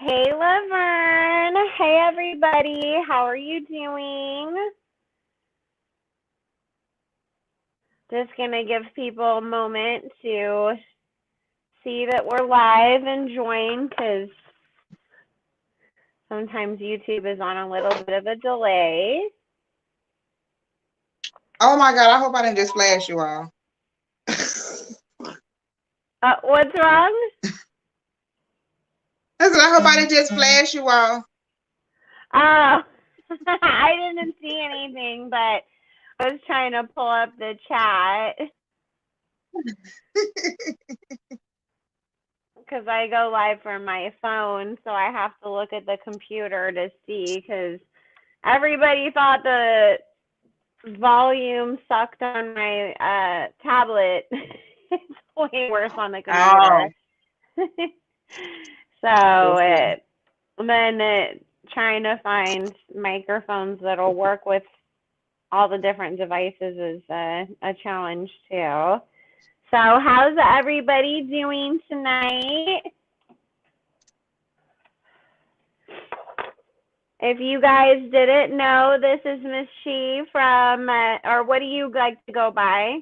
Hey, Laverne. Hey, everybody. How are you doing? Just going to give people a moment to see that we're live and join because sometimes YouTube is on a little bit of a delay. Oh my God, I hope I didn't just flash you all. What's wrong? I hope I didn't just flash you all. Oh, I didn't see anything, but I was trying to pull up the chat because I go live from my phone, so I have to look at the computer to see because everybody thought the volume sucked on my tablet. It's way worse on the computer. Trying to find microphones that'll work with all the different devices is a challenge too. So how's everybody doing tonight? If you guys didn't know, this is Miss She from, or what do you like to go by?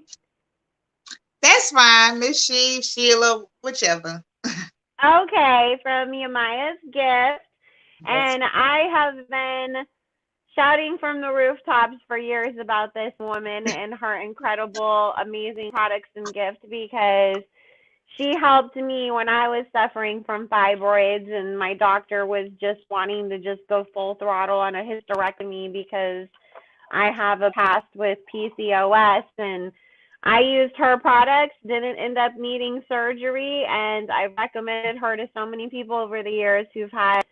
That's fine, Miss She, Sheila, whichever. Okay, from Yamayas Gift. And I have been shouting from the rooftops for years about this woman and her incredible, amazing products and gifts because she helped me when I was suffering from fibroids and my doctor was just wanting to just go full throttle on a hysterectomy because I have a past with PCOS, and I used her products, didn't end up needing surgery, and I've recommended her to so many people over the years who've had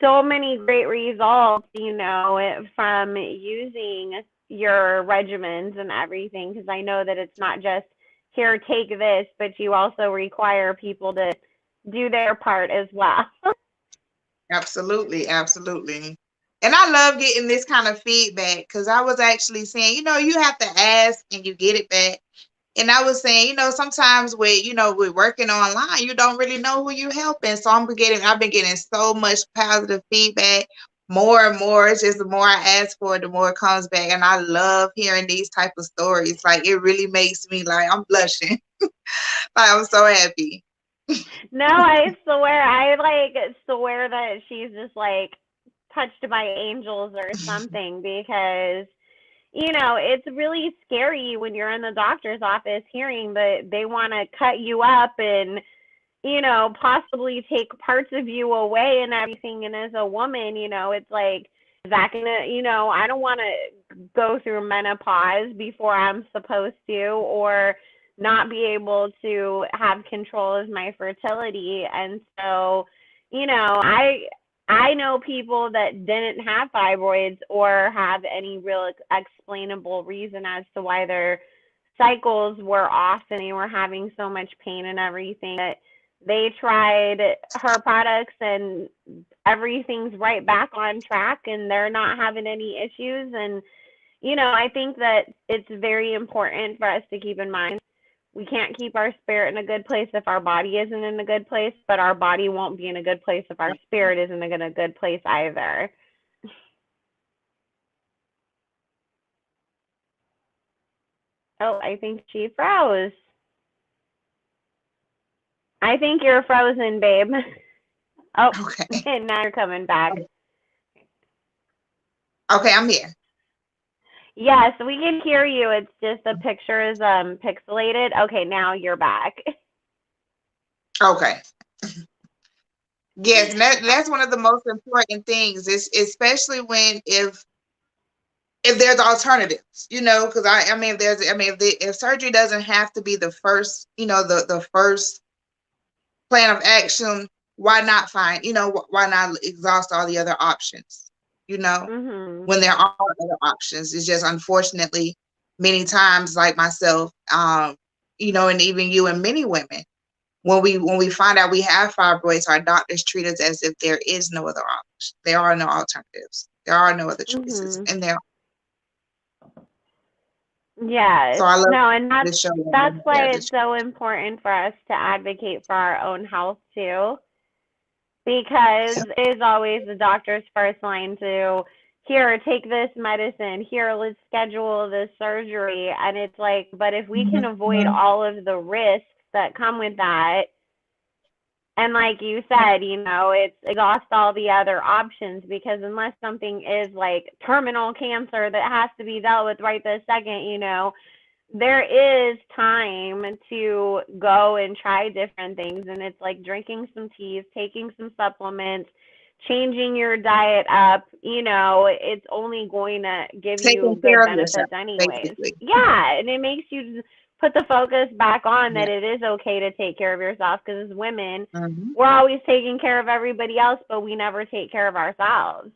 so many great results, from using your regimens and everything, because I know that it's not just here, take this, but you also require people to do their part as well. Absolutely, absolutely. And I love getting this kind of feedback because I was actually saying, you have to ask and you get it back. And I was saying, sometimes with working online, you don't really know who you're helping. So I've been getting so much positive feedback, more and more. It's just the more I ask for it, the more it comes back. And I love hearing these type of stories. Like it really makes me I'm blushing. I'm so happy. No, I swear that she's just touched by angels or something because it's really scary when you're in the doctor's office hearing that they want to cut you up and possibly take parts of you away and everything. And as a woman, it's like, is that gonna, I don't want to go through menopause before I'm supposed to, or not be able to have control of my fertility. And so, I know people that didn't have fibroids or have any real explainable reason as to why their cycles were off and they were having so much pain and everything that they tried her products and everything's right back on track and they're not having any issues. And, I think that it's very important for us to keep in mind we can't keep our spirit in a good place if our body isn't in a good place, but our body won't be in a good place if our spirit isn't in a good place either. Oh, I think she froze. I think you're frozen, babe. Oh, okay. Now you're coming back. Okay, I'm here. Yes, we can hear you. It's just the picture is pixelated. Okay, now you're back. Okay. Yes, and that's one of the most important things, is especially if there's alternatives, because if surgery doesn't have to be the first, the first plan of action, why not why not exhaust all the other options, when there are other options. It's just unfortunately many times, like myself, and even you and many women, when we find out we have fibroids, our doctors treat us as if there is no other option. There are no alternatives. There are no other choices, and there. Yeah. So I love and that's why it's so important for us to advocate for our own health too. because it is always the doctor's first line to, here, take this medicine, here, let's schedule this surgery. And it's like, but if we can avoid Mhm. all of the risks that come with that, and like you said, it's exhaust all the other options, because unless something is like terminal cancer that has to be dealt with right this second, there is time to go and try different things. And it's like drinking some teas, taking some supplements, changing your diet up, it's only going to give Taking you care good of yourself, benefits anyways. basically. Yeah, and it makes you put the focus back on Yeah. that it is okay to take care of yourself, because as women, Mm-hmm. we're always taking care of everybody else, but we never take care of ourselves.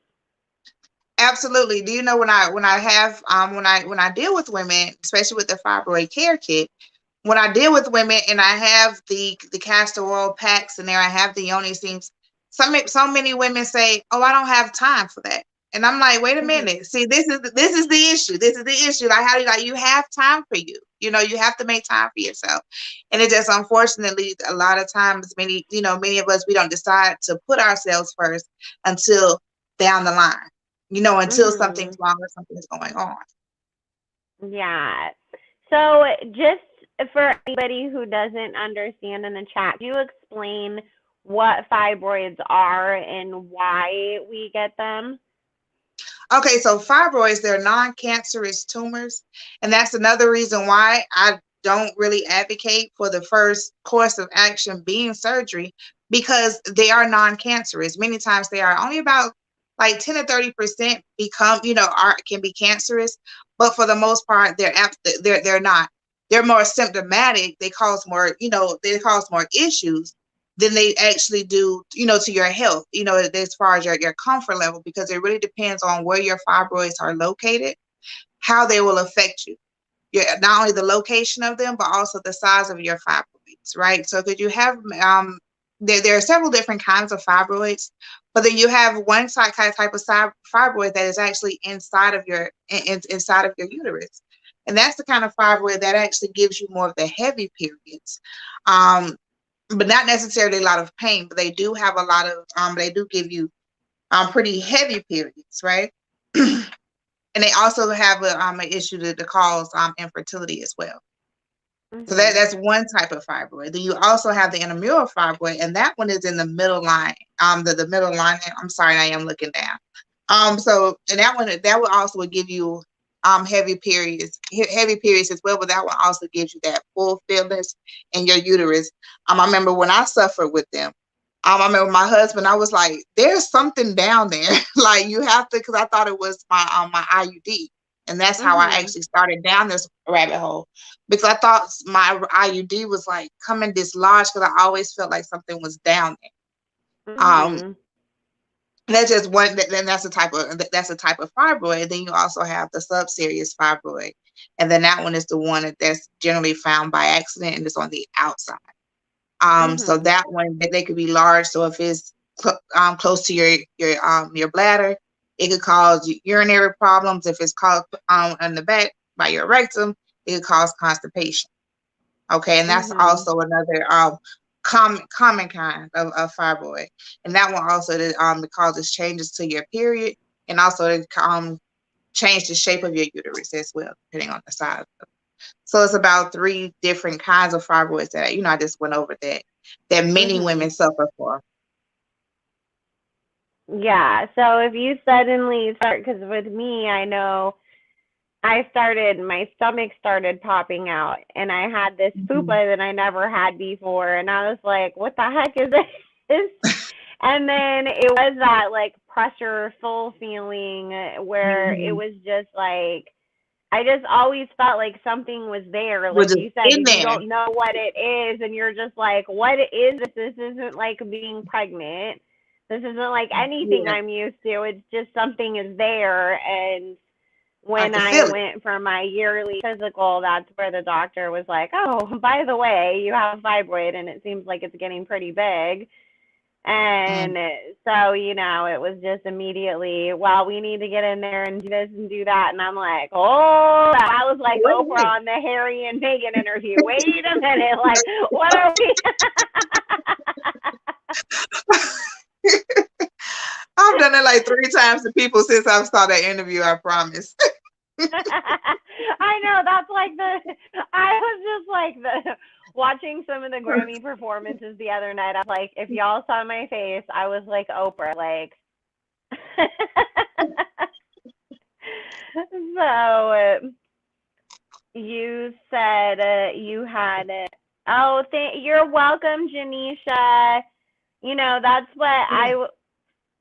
Absolutely. Do you know when I have when I deal with women, especially with the fibroid care kit, when I deal with women and I have the castor oil packs in there, I have the yoni steams. So many women say, "Oh, I don't have time for that," and I'm like, "Wait a minute. See, this is the issue. This is the issue. Like, how do you have time for you? You have to make time for yourself." And it just, unfortunately, a lot of times, many of us, we don't decide to put ourselves first until down the line. Until something's wrong or something's going on. Yeah. So just for anybody who doesn't understand in the chat, do you explain what fibroids are and why we get them? Okay, so fibroids, they're non-cancerous tumors, and that's another reason why I don't really advocate for the first course of action being surgery, because they are non-cancerous. Many times they are only about like 10 to 30% can be cancerous, but for the most part, they're not. They're more symptomatic. They cause more issues than they actually do, to your health, as far as your comfort level, because it really depends on where your fibroids are located, how they will affect you. Not only the location of them, but also the size of your fibroids, right? So because you have, there are several different kinds of fibroids, but then you have one type of fibroid that is actually inside of inside of your uterus. And that's the kind of fibroid that actually gives you more of the heavy periods. But not necessarily a lot of pain, but they do have a lot of they do give you pretty heavy periods, right? And they also have an issue to cause infertility as well. So that's one type of fibroid. Then you also have the intramural fibroid, and that one is in the middle line. The middle line. I'm sorry, I am looking down. So and that will also give you heavy periods as well, but that one also gives you that full fullness in your uterus. I remember when I suffered with them. I remember my husband, I was like, "There's something down there." Like, you have to, because I thought it was my IUD, and that's how I actually started down this rabbit hole, because I thought my IUD was like coming dislodged, because I always felt like something was down there. That's just one. Then that's a type of fibroid. Then you also have the subserious fibroid, and then that one is the one that's generally found by accident, and it's on the outside. So that one, they could be large. So if it's close to your bladder, it could cause urinary problems. If it's called in the back by your rectum, it could cause constipation. Okay, and that's also another common kind of fibroid, and that one also it causes changes to your period, and also it change the shape of your uterus as well, depending on the size. So it's about 3 different kinds of fibroids that I just went over that many women suffer from. Yeah. So if you suddenly start, because with me, I know my stomach started popping out, and I had this pupa that I never had before, and I was like, what the heck is this? And then it was that like pressure full feeling where it was just like, I just always felt like something was there. Like you said, if you don't know what it is and you're just like, what is this? This isn't like being pregnant. This isn't like anything I'm used to. It's just something is there. And when I went for my yearly physical, that's where the doctor was like, oh, by the way, you have a fibroid and it seems like it's getting pretty big. And so, it was just immediately, well, we need to get in there and do this and do that. And I'm like, oh, I was like Oprah on the Harry and Meghan interview. Wait a minute. Like, what are we? it like 3 times to people since I've started that interview, I promise. I know, that's like I was just like watching some of the Grammy performances the other night. I was like, if y'all saw my face, I was like Oprah, like. So you said you had it. Oh, you're welcome, Janisha. You know, that's what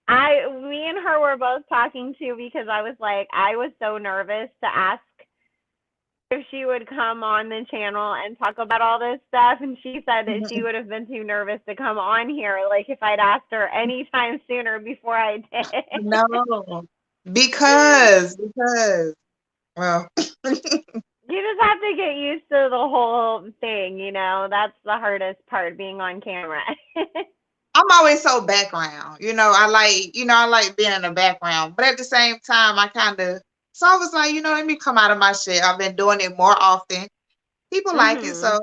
me and her were both talking to, because I was like, I was so nervous to ask if she would come on the channel and talk about all this stuff, and she said that she would have been too nervous to come on here, like if I'd asked her anytime sooner before I did. No, because, well. You just have to get used to the whole thing, you know. That's the hardest part, being on camera. I'm always so background, I like being in the background, but at the same time, so I was like, let me come out of my shit. I've been doing it more often. People like it, so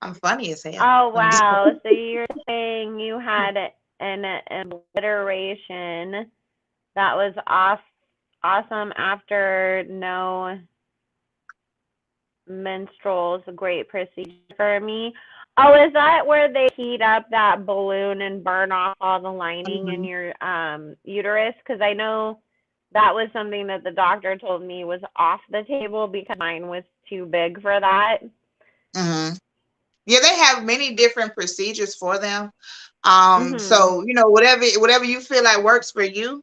I'm funny as hell. Oh, wow. So you're saying you had an obliteration that was awesome after no menstruals, a great procedure for me. Oh, is that where they heat up that balloon and burn off all the lining in your uterus? Because I know that was something that the doctor told me was off the table because mine was too big for that. Yeah, they have many different procedures for them. So whatever you feel like works for you.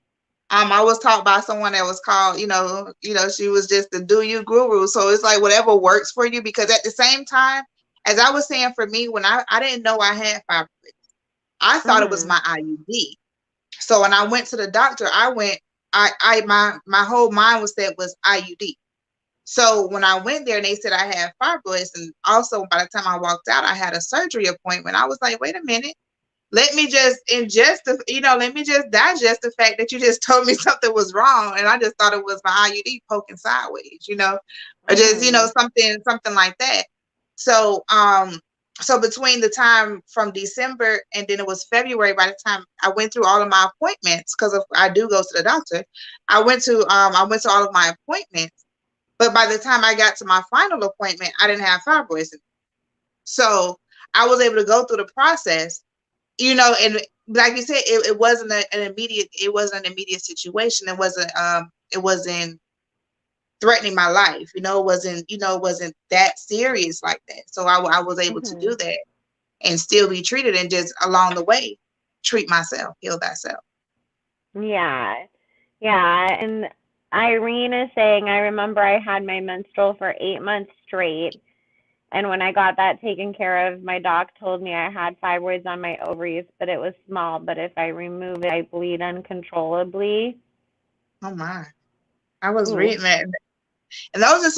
I was taught by someone that was called, she was just the do you guru. So it's like whatever works for you, because at the same time, as I was saying, for me, when I didn't know I had fibroids, I thought it was my IUD. So when I went to the doctor, my whole mind was set was IUD. So when I went there and they said I had fibroids, and also by the time I walked out, I had a surgery appointment. I was like, wait a minute. Let me just let me just digest the fact that you just told me something was wrong. And I just thought it was my IUD poking sideways, or just, something like that. So, so between the time from December and then it was February, by the time I went through all of my appointments, because I do go to the doctor, I went to all of my appointments. But by the time I got to my final appointment, I didn't have fibroids. So I was able to go through the process, and like you said, it wasn't an immediate situation. It wasn't threatening my life. It wasn't that serious like that. So I was able to do that and still be treated, and just along the way, treat myself, heal thyself. Yeah. And Irene is saying, I remember I had my menstrual for 8 months straight. And when I got that taken care of, my doc told me I had fibroids on my ovaries, but it was small. But if I remove it, I bleed uncontrollably. Oh my! I was reading that, and those are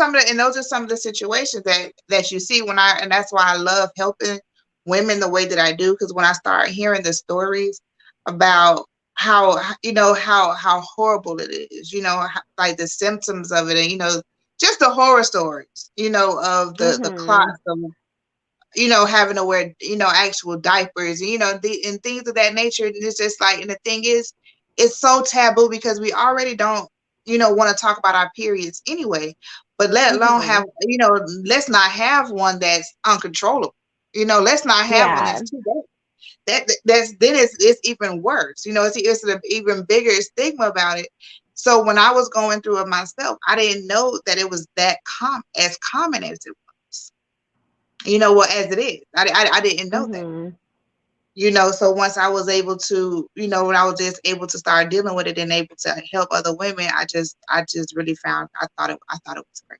some of the situations that you see and that's why I love helping women the way that I do, because when I start hearing the stories about how horrible it is, like the symptoms of it, and just the horror stories, of the clots of, having to wear, actual diapers, and things of that nature. And it's just like, and the thing is, it's so taboo because we already don't, want to talk about our periods anyway, but let alone have, let's not have one that's uncontrollable. Let's not have one that's too bad. Then it's even worse. It's an even bigger stigma about it. So when I was going through it myself, I didn't know that it was that as common as it was. As it is. I didn't know that. So once I was able to, when I was just able to start dealing with it and able to help other women, I just really found, I thought it was great.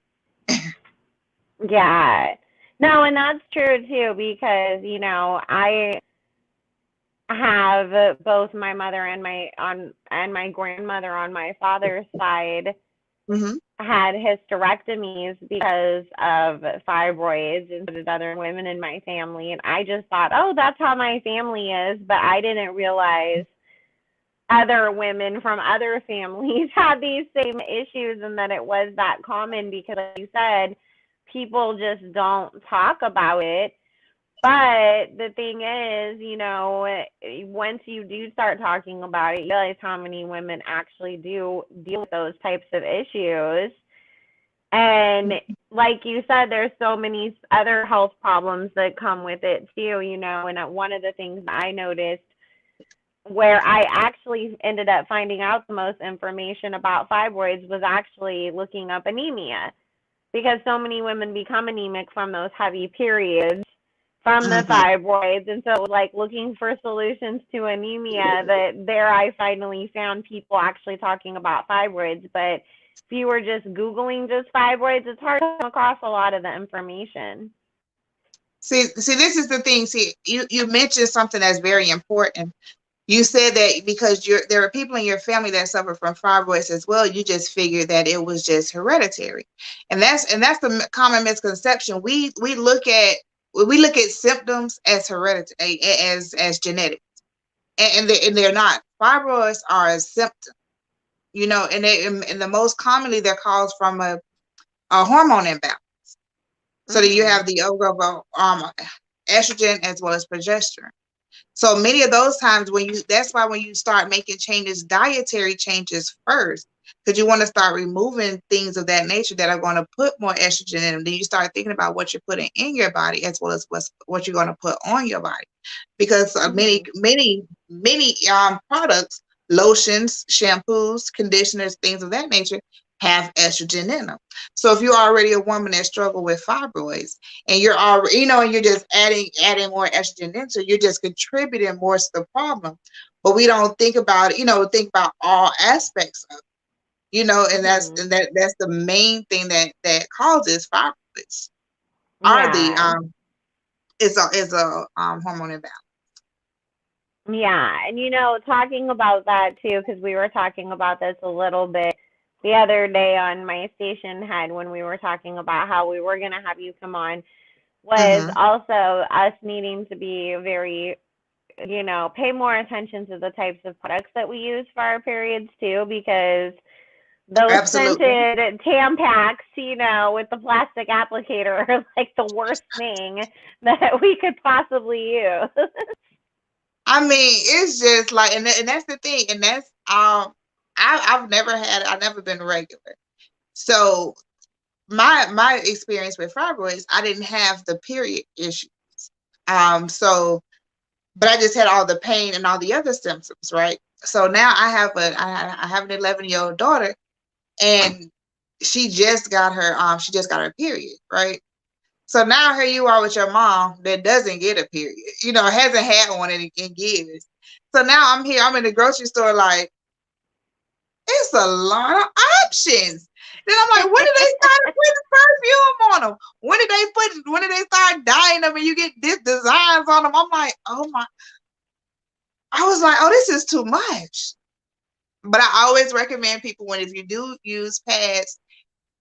Yeah. No, and that's true too, because, I have both my mother and my grandmother on my father's side had hysterectomies because of fibroids, and so did other women in my family. And I just thought, oh, that's how my family is. But I didn't realize other women from other families had these same issues, and that it was that common, because, like you said, people just don't talk about it. But the thing is, once you do start talking about it, you realize how many women actually do deal with those types of issues. And like you said, there's so many other health problems that come with it too, and one of the things I noticed where I actually ended up finding out the most information about fibroids was actually looking up anemia, because so many women become anemic from those heavy periods from the fibroids. And so it was like looking for solutions to anemia that there I finally found people actually talking about fibroids. But if you were just Googling just fibroids, it's hard to come across a lot of the information. See, this is the thing. See, you mentioned something that's very important. You said that because there are people in your family that suffer from fibroids as well. You just figured that it was just hereditary, and that's the common misconception. We look at symptoms as hereditary, as genetic, and they're not. Fibroids are a symptom, and the most commonly they're caused from a hormone imbalance. So that you have the estrogen as well as progesterone. So many of those times that's why when you start making changes, dietary changes first, because you want to start removing things of that nature that are going to put more estrogen in them. Then you start thinking about what you're putting in your body as well as what you're going to put on your body, because many products, lotions, shampoos, conditioners, things of that nature have estrogen in them. So if you're already a woman that struggle with fibroids and you're already, and you're just adding more estrogen into, you're just contributing more to the problem. But we don't think about it, think about all aspects of it, and that's the main thing that causes fibroids. Are the is a hormone imbalance. Yeah, and talking about that too, because we were talking about this a little bit the other day on my station head when we were talking about how we were going to have you come on, was also us needing to be very, pay more attention to the types of products that we use for our periods too, because those scented Tampax, with the plastic applicator are like the worst thing that we could possibly use. I mean, it's just like, and that's the thing, and that's I've never been regular. So my experience with fibroids, I didn't have the period issues. But I just had all the pain and all the other symptoms, right? So now I have an 11-year-old daughter, and she just got her period, right? So now here you are with your mom that doesn't get a period, hasn't had one in years. So now I'm here, I'm in the grocery store, like, it's a lot of options. Then I'm like, when did they start putting perfume on them? When did they start dyeing them and you get these designs on them? I'm like, oh my. I was like, oh, this is too much. But I always recommend people, if you do use pads,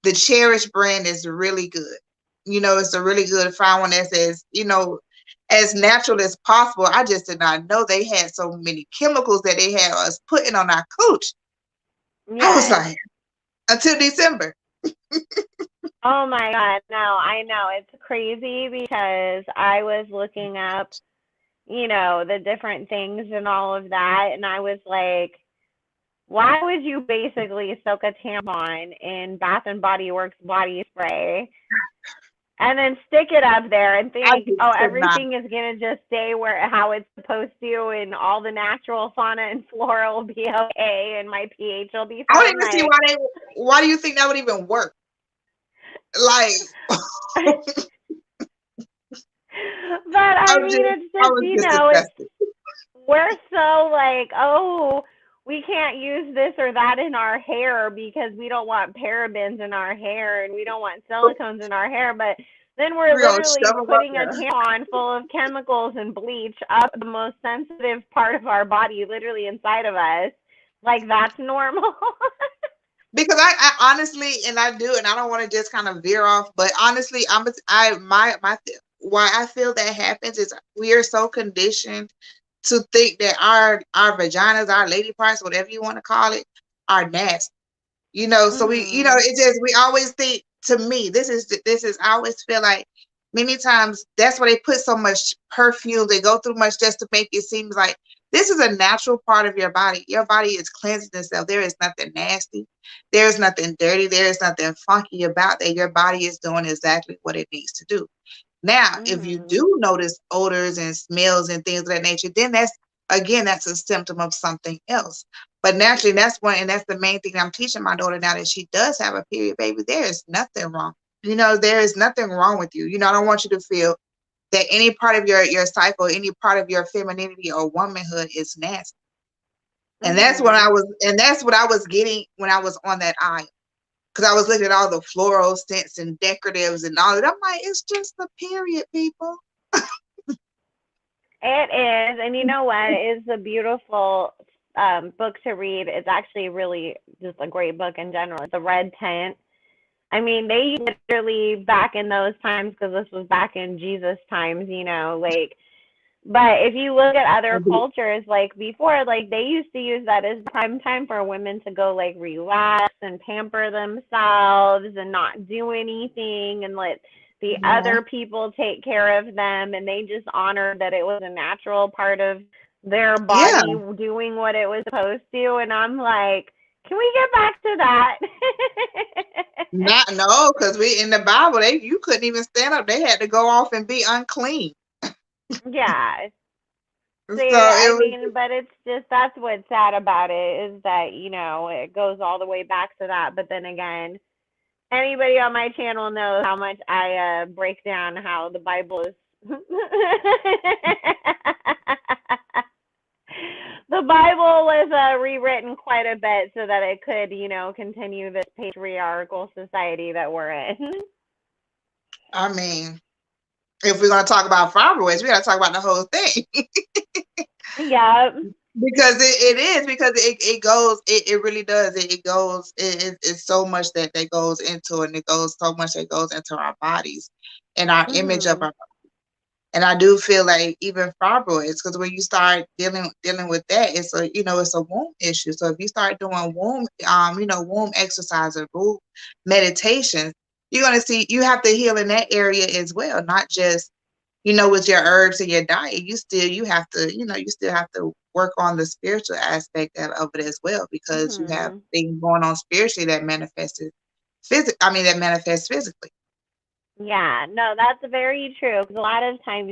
the Cherish brand is really good. It's a really good, find one that's as natural as possible. I just did not know they had so many chemicals that they had us putting on our cooch. Yes. I was like, until December. Oh my God, no, I know. It's crazy because I was looking up, the different things and all of that, and I was like, why would you basically soak a tampon in Bath and Body Works body spray and then stick it up there and think, oh, everything is going to just stay how it's supposed to, and all the natural fauna and flora will be okay, and my pH will be fine? I don't even see why do you think that would even work? Like, but I mean, it's just, we're so like, oh, we can't use this or that in our hair because we don't want parabens in our hair and we don't want silicones in our hair. But then we're literally putting a tampon full of chemicals and bleach up the most sensitive part of our body, literally inside of us. Like, that's normal. Because I honestly, and I do, and I don't want to just kind of veer off, but honestly, why I feel that happens is we are so conditioned to think that our vaginas, our lady parts, whatever you want to call it, are nasty. So we, it's just, we always think, to me, this is I always feel like many times that's why they put so much perfume. They go through much just to make it seem like this is a natural part of your body. Your body is cleansing itself. There is nothing nasty. There is nothing dirty. There is nothing funky about that. Your body is doing exactly what it needs to do. Now, if you do notice odors and smells and things of that nature, then that's a symptom of something else. But naturally, that's the main thing I'm teaching my daughter now, that she does have a period, baby. There is nothing wrong. There is nothing wrong with you. I don't want you to feel that any part of your cycle, any part of your femininity or womanhood is nasty. And that's what I was getting when I was on that aisle. Because I was looking at all the floral scents and decoratives and all that. I'm like, it's just the period, people. It is. And you know what? It's a beautiful book to read. It's actually really just a great book in general. The Red Tent. I mean, they literally back in those times, because this was back in Jesus times, but if you look at other cultures, like before, like they used to use that as prime time for women to go like relax and pamper themselves and not do anything and let the other people take care of them. And they just honored that it was a natural part of their body doing what it was supposed to. And I'm like, can we get back to that? No, because we in the Bible, you couldn't even stand up. They had to go off and be unclean. Yeah. So but it's just, that's what's sad about it, is that, it goes all the way back to that. But then again, anybody on my channel knows how much I break down how the Bible is. The Bible was rewritten quite a bit so that it could, continue this patriarchal society that we're in. I mean, if we're going to talk about fibroids, we got to talk about the whole thing. Yeah. Because it goes, it really does. It's so much that goes into it, and it goes so much that goes into our bodies and our image of our bodies. And I do feel like even fibroids, because when you start dealing with that, it's a womb issue. So if you start doing womb exercise or womb meditation, you're gonna see you have to heal in that area as well, not just with your herbs and your diet. You still have to work on the spiritual aspect of it as well, because you have things going on spiritually that manifests physically. Yeah, no, that's very true. Because a lot of times,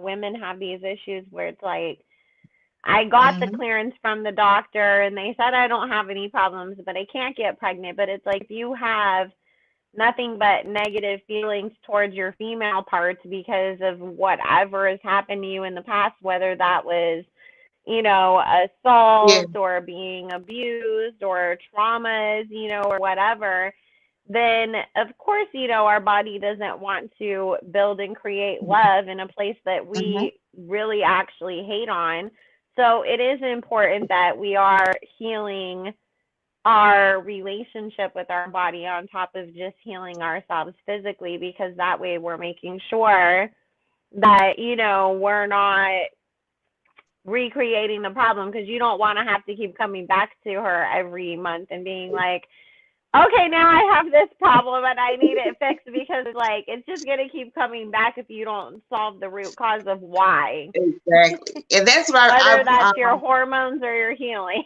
women have these issues where it's like, I got the clearance from the doctor and they said I don't have any problems, but I can't get pregnant. But it's like, if you have nothing but negative feelings towards your female parts because of whatever has happened to you in the past, whether that was, assault or being abused or traumas, or whatever, then of course, our body doesn't want to build and create love in a place that we really actually hate on. So it is important that we are healing our relationship with our body on top of just healing ourselves physically, because that way we're making sure that, we're not recreating the problem, because you don't want to have to keep coming back to her every month and being like, okay, now I have this problem and I need it fixed, because it's just going to keep coming back if you don't solve the root cause of why. Exactly. And that's why whether that's your hormones or your healing.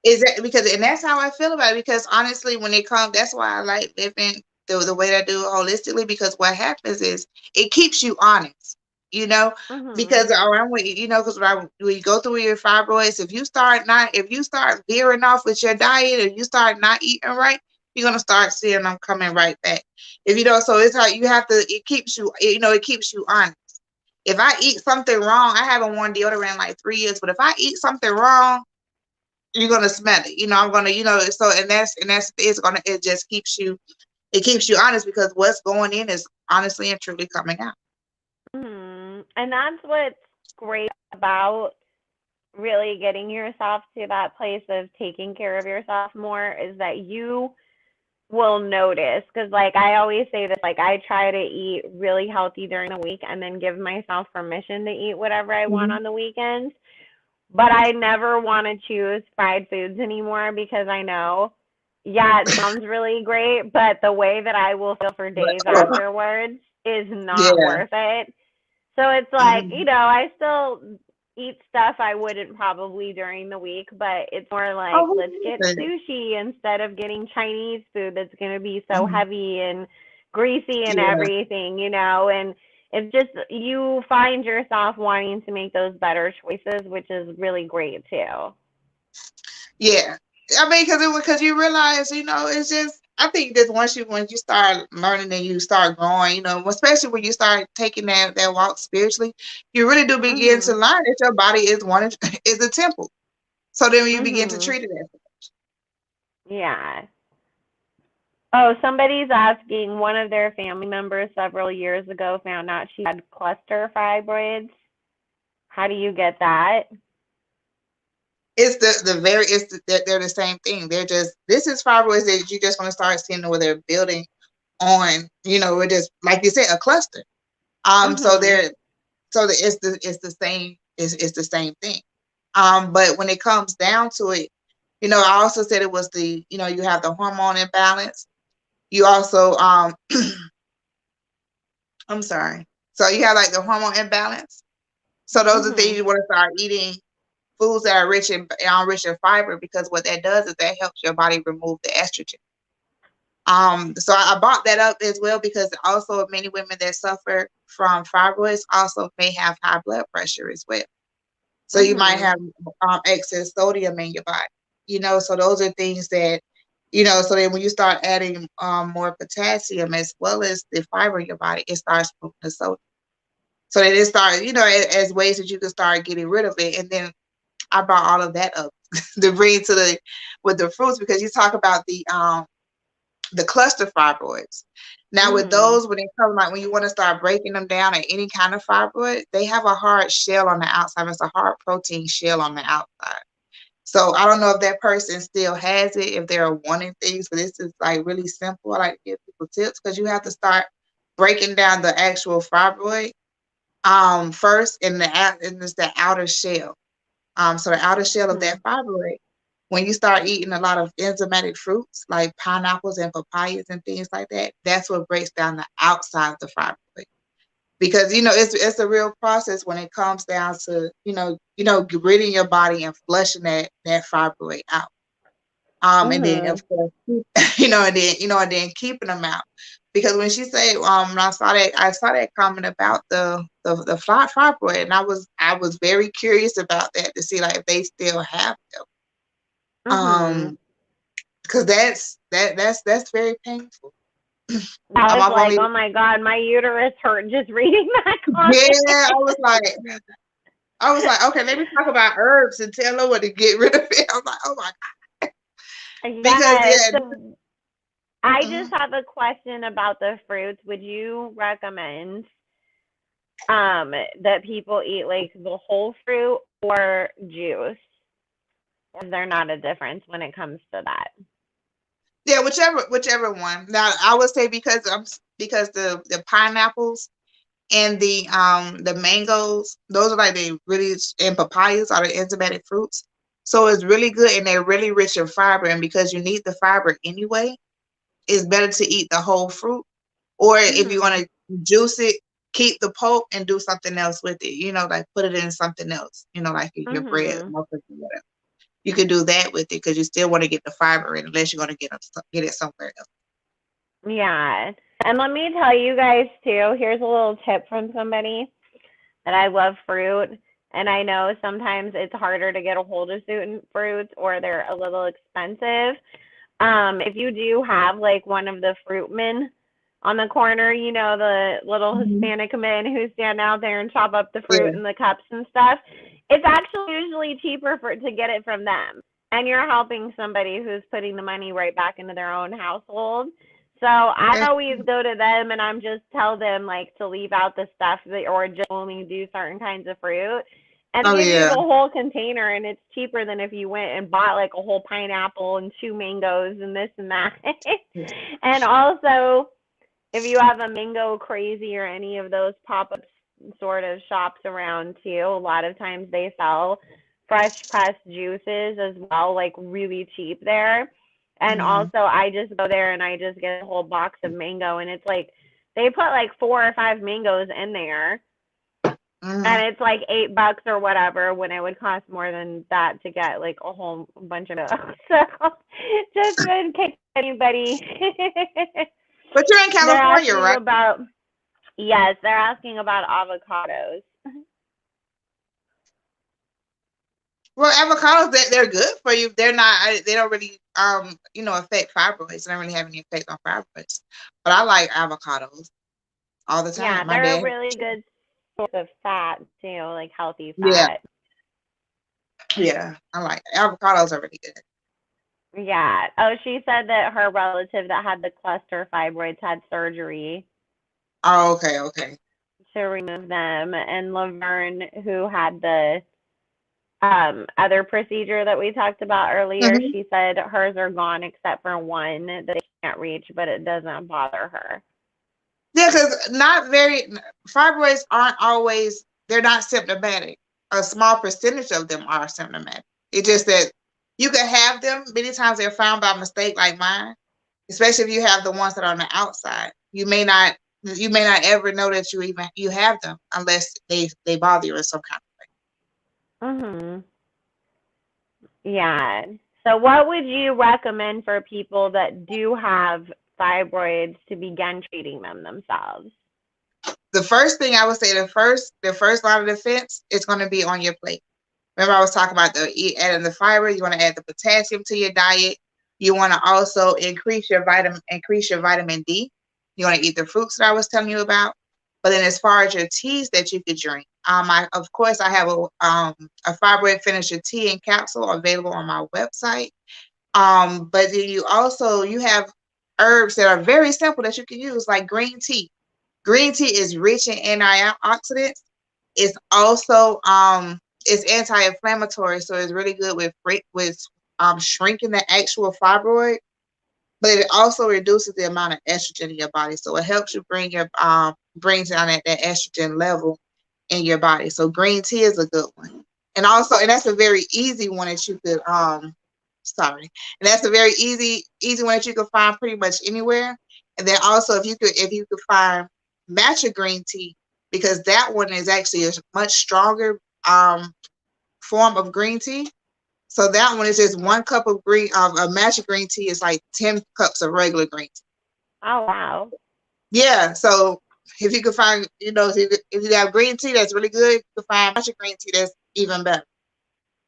And that's how I feel about it, because honestly, when it comes, that's why I like living the way that I do holistically, because what happens is it keeps you honest, because around when because when you go through your fibroids, if you start veering off with your diet, or you start not eating right, you're gonna start seeing them coming right back. If you don't, so it's like it keeps you, it keeps you honest. If I eat something wrong, I haven't worn deodorant in like 3 years, but if I eat something wrong, you're gonna smell it. I'm gonna, so it just keeps you honest, because what's going in is honestly and truly coming out. And that's what's great about really getting yourself to that place of taking care of yourself more, is that you will notice. Because I always say this, I try to eat really healthy during the week and then give myself permission to eat whatever I want on the weekends. But I never want to choose fried foods anymore, because I know, it sounds really great, but the way that I will feel for days afterwards, is not Yeah. worth it. So it's like, Mm-hmm. I still eat stuff I wouldn't probably during the week, but it's more like, Oh, let's who get does it? sushi instead of getting Chinese food that's going to be so Mhm. heavy and greasy and Yeah. everything, and it's just you find yourself wanting to make those better choices, which is really great too. Yeah. I mean, because you realize, it's just, I think that once you start learning and you start growing, especially when you start taking that walk spiritually, you really do begin to Mhm. learn that your body is is a temple. So then you begin to Mhm. treat it as Yeah. Oh, somebody's asking, one of their family members several years ago found out she had cluster fibroids. How do you get that? it's the very they're the same thing. They're just, this is fibroids that you just want to start seeing where they're building on, we're just, like you said, a cluster. So Mhm. they're, it's the same, it's the same thing. But when it comes down to it, I also said it was you have the hormone imbalance. You also, I'm sorry. So you have like the hormone imbalance. So those are things Mhm. you want to start eating foods that are rich in fiber, because what that does is that helps your body remove the estrogen. So I brought that up as well because also many women that suffer from fibroids also may have high blood pressure as well. So you might Mhm. have excess sodium in your body. So those are things that, so then when you start adding more potassium as well as the fiber in your body, it starts moving the sodium. So then it starts, as ways that you can start getting rid of it. And then I brought all of that up to bring to with the fruits, because you talk about the cluster fibroids. Now with Mhm. those, when they come, like when you want to start breaking them down at any kind of fibroid, they have a hard shell on the outside. It's a hard protein shell on the outside. So I don't know if that person still has it, if they're wanting things, but this is like really simple. I like to give people tips because you have to start breaking down the actual fibroid first and it's the outer shell. So the outer shell of that Mhm. fibroid, when you start eating a lot of enzymatic fruits like pineapples and papayas and things like that, that's what breaks down the outside of the fibroid. Because it's a real process when it comes down to ridding your body and flushing that fibroid out. And then of Mhm. course, and then keeping them out. Because when she said, when I saw that comment about the fibroid, and I was very curious about that to see like if they still have them. Mhm. Because that's very painful. I was I've like, only oh my god, my uterus hurt just reading that comment. yeah, I was like, okay, let me talk about herbs and tell her what to get rid of it. I was like, oh my god, because Yes. yeah. So I Mhm. just have a question about the fruits. Would you recommend that people eat like the whole fruit or juice? Is there not a difference when it comes to that? Yeah, whichever one. Now I would say because the pineapples and the mangoes, those are like and papayas are the enzymatic fruits. So it's really good and they're really rich in fiber. And because you need the fiber anyway, it's better to eat the whole fruit. Or if you want Mhm. to juice it, keep the pulp and do something else with it. Like put it in something else. Like your bread, Mhm. muffins, or whatever. You can do that with it because you still want to get the fiber in, unless you're going to get it somewhere else. Yeah. And let me tell you guys too, here's a little tip from somebody that I love fruit. And I know sometimes it's harder to get a hold of certain fruits or they're a little expensive. If you do have like one of the fruit men on the corner, the little Mhm. Hispanic men who stand out there and chop up the fruit Yeah. in the cups and stuff, it's actually usually cheaper to get it from them. And you're helping somebody who's putting the money right back into their own household. So I always go to them and I'm just tell them like to leave out the stuff or just only do certain kinds of fruit. And they Oh give you the yeah. whole container and it's cheaper than if you went and bought like a whole pineapple and 2 mangoes and this and that. And also if you have a mango crazy or any of those pop-up sort of shops around too, a lot of times they sell fresh pressed juices as well, like really cheap there. And Mhm. also I just go there and I just get a whole box of mango and it's like they put like 4 or 5 mangoes in there. Mm-hmm. And it's like $8 or whatever, when it would cost more than that to get like a whole bunch of those. So just wouldn't kick anybody. But you're in They're California, asking right? about, yes, they're asking about avocados. Well, avocados, they're good for you. They're not. They don't really affect fibroids. They don't really have any effect on fibroids. But I like avocados all the Yeah, time. My they're a dad. really good source of fat too, like healthy Yeah, fat. yeah. I like avocados are really good. Yeah. Oh, she said that her relative that had the cluster fibroids had surgery Oh, okay. to remove them, and Laverne, who had the other procedure that we talked about earlier, Mm-hmm. she said hers are gone except for one that they can't reach, but it doesn't bother her. Yeah, because fibroids aren't always. They're not symptomatic. A small percentage of them are symptomatic. It's just that you can have them. Many times they're found by mistake, like mine. Especially if you have the ones that are on the outside, you may not ever know that you have them unless they bother you in some kind Mhm. Yeah. So what would you recommend for people that do have fibroids to begin treating them themselves? The first thing I would say, the first line of defense is going to be on your plate. Remember, I was talking about adding the fiber. You want to add the potassium to your diet. You want to also increase your vitamin D. You want to eat the fruits that I was telling you about. But then, as far as your teas that you could drink, of course I have a fibroid finisher tea and capsule available on my website. But then you have herbs that are very simple that you can use, like green tea. Green tea is rich in antioxidants. It's also it's anti-inflammatory, so it's really good with shrinking the actual fibroid. But it also reduces the amount of estrogen in your body, so it helps you brings down that estrogen level in your body. So green tea is a good one, and that's a very easy one that you could and that's a very easy one that you can find pretty much anywhere. And then also if you could find matcha green tea, because that one is actually a much stronger form of green tea. So that one is just 1 cup of a matcha green tea is like 10 cups of regular green tea. Oh, wow. Yeah. So if you could find, if you have green tea, that's really good. You can find matcha green tea, that's even better.